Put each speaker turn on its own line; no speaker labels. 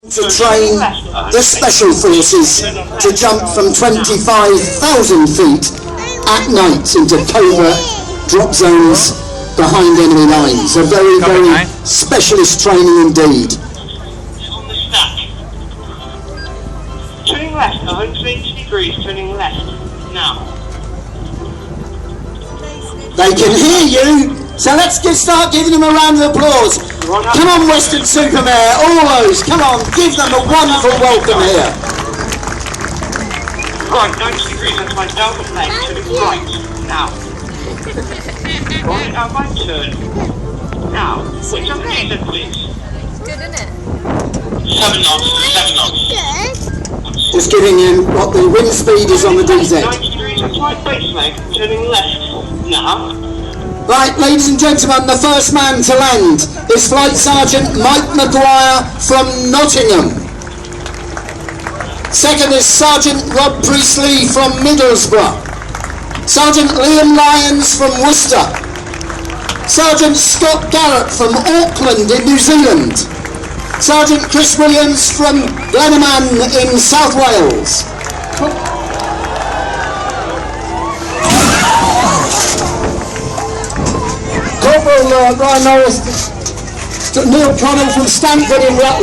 To train the Special Forces to jump from 25,000 feet at night into covert drop zones behind enemy lines. A very, very specialist training indeed.
On the stack. Turning left, 180 degrees, turning left, now.
They can hear you, so let's start giving them a round of applause. Come on, Weston Supermare, all those, come on, give them a wonderful welcome here.
Right, 90 degrees, that's my downward leg, turning right, now. Right, out my turn, now. Which I'm headed, please.
Good, isn't it?
7 knots, 7 knots.
Just giving you what the wind speed is on the DZ.
90 degrees, that's my base leg, turning left, now.
Right, ladies and gentlemen, the first man to land is Flight Sergeant Mike Maguire from Nottingham. Second is Sergeant Rob Priestley from Middlesbrough. Sergeant Liam Lyons from Worcester. Sergeant Scott Garrett from Auckland in New Zealand. Sergeant Chris Williams from Glenman in South Wales. Corporal Ryan Norris, Neil Connell from Stanford in Rutland.